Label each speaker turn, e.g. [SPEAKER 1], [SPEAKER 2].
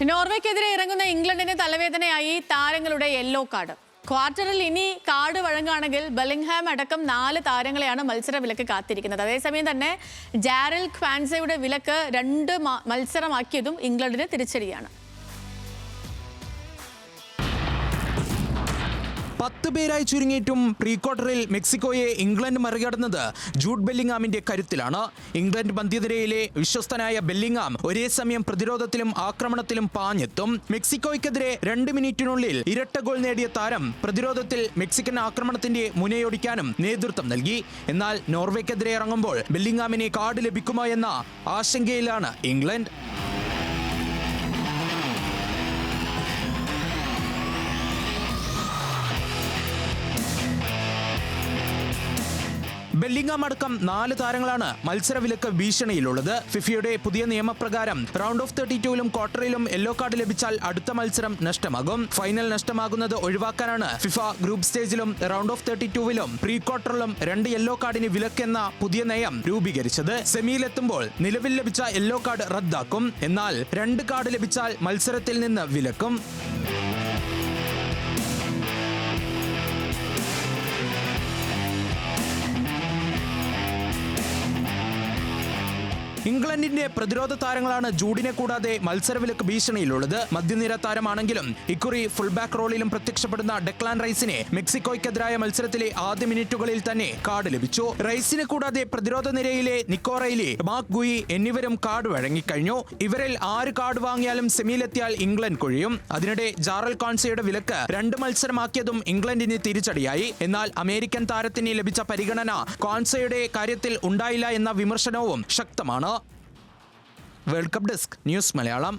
[SPEAKER 1] നോർവേക്കെതിരെ ഇറങ്ങുന്ന ഇംഗ്ലണ്ടിന് തലവേദനയായി താരങ്ങളുടെ യെല്ലോ കാർഡ്. ക്വാർട്ടറിൽ ഇനി കാർഡ് വഴങ്ങുകയാണെങ്കിൽ ബെല്ലിംഗ്ഹാം അടക്കം 4 താരങ്ങളെയാണ് മത്സര വിലക്ക് കാത്തിരിക്കുന്നത്. അതേസമയം തന്നെ ജാരൽ ക്വാൻസയുടെ വിലക്ക് 2 മത്സരമാക്കിയതും ഇംഗ്ലണ്ടിന് തിരിച്ചടിയാണ്.
[SPEAKER 2] 10 പേരായി ചുരുങ്ങിയിട്ടും പ്രീ ക്വാർട്ടറിൽ മെക്സിക്കോയെ ഇംഗ്ലണ്ട് മറികടന്നത് ജൂഡ് ബെല്ലിംഗാമിന്റെ കരുത്തിലാണ്. ഇംഗ്ലണ്ട് പന്ത്യനിരയിലെ വിശ്വസ്തനായ ബെല്ലിംഗാം ഒരേ സമയം പ്രതിരോധത്തിലും ആക്രമണത്തിലും പാഞ്ഞെത്തും. മെക്സിക്കോയ്ക്കെതിരെ 2 മിനിറ്റിനുള്ളിൽ ഇരട്ട ഗോൾ നേടിയ താരം പ്രതിരോധത്തിൽ മെക്സിക്കൻ ആക്രമണത്തിന്റെ മുനയൊടിക്കാനും നേതൃത്വം നൽകി. എന്നാൽ നോർവേക്കെതിരെ ഇറങ്ങുമ്പോൾ ബെല്ലിംഗാമിന് കാർഡ് ലഭിക്കുമോ എന്ന ആശങ്കയിലാണ് ഇംഗ്ലണ്ട്. ബെല്ലിംഗാം അടക്കം 4 താരങ്ങളാണ് മത്സരവിലക്ക് ഭീഷണിയിലുള്ളത്. ഫിഫയുടെ പുതിയ നിയമപ്രകാരം റൗണ്ട് ഓഫ് 32ലും ക്വാർട്ടറിലും യെല്ലോ കാർഡ് ലഭിച്ചാൽ അടുത്ത മത്സരം നഷ്ടമാകും. ഫൈനൽ നഷ്ടമാകുന്നത് ഒഴിവാക്കാനാണ് ഫിഫ ഗ്രൂപ്പ് സ്റ്റേജിലും റൗണ്ട് ഓഫ് 32ലും പ്രീ ക്വാർട്ടറിലും 2 യെല്ലോ കാർഡിന് വിലക്കെന്ന പുതിയ നയം രൂപീകരിച്ചത്. സെമിയിലെത്തുമ്പോൾ നിലവിൽ ലഭിച്ച യെല്ലോ കാർഡ് റദ്ദാക്കും. എന്നാൽ 2 കാർഡ് ലഭിച്ചാൽ മത്സരത്തിൽ നിന്ന് വിലക്കും. ഇംഗ്ലണ്ടിന്റെ പ്രതിരോധ താരങ്ങളാണ് ജൂഡിനെ കൂടാതെ മത്സരവിലക്ക് ഭീഷണിയിലുള്ളത്. മധ്യനിര താരമാണെങ്കിലും ഇക്കുറി ഫുൾ ബാക്ക് റോളിലും പ്രത്യക്ഷപ്പെടുന്ന ഡെക്ലാൻ റൈസിനെ മെക്സിക്കോയ്ക്കെതിരായ മത്സരത്തിലെ ആദ്യ മിനിറ്റുകളിൽ തന്നെ കാർഡ് ലഭിച്ചു. റൈസിനെ കൂടാതെ പ്രതിരോധ നിരയിലെ നിക്കോ റൈലി, മാർക്ക് ഗുയി എന്നിവരും കാർഡ് വഴങ്ങിക്കഴിഞ്ഞു. ഇവരിൽ 6 കാർഡ് വാങ്ങിയാലും സെമിയിലെത്തിയാൽ ഇംഗ്ലണ്ട് കൊഴിയും. അതിനിടെ ജാറൽ ക്വാൻസയുടെ വിലക്ക് 2 മത്സരമാക്കിയതും ഇംഗ്ലണ്ടിന് തിരിച്ചടിയായി. എന്നാൽ അമേരിക്കൻ താരത്തിന് ലഭിച്ച പരിഗണന ക്വാൻസയുടെ കാര്യത്തിൽ ഉണ്ടായില്ല എന്ന വിമർശനവും ശക്തമാണ്. World cup desk, news Malayalam.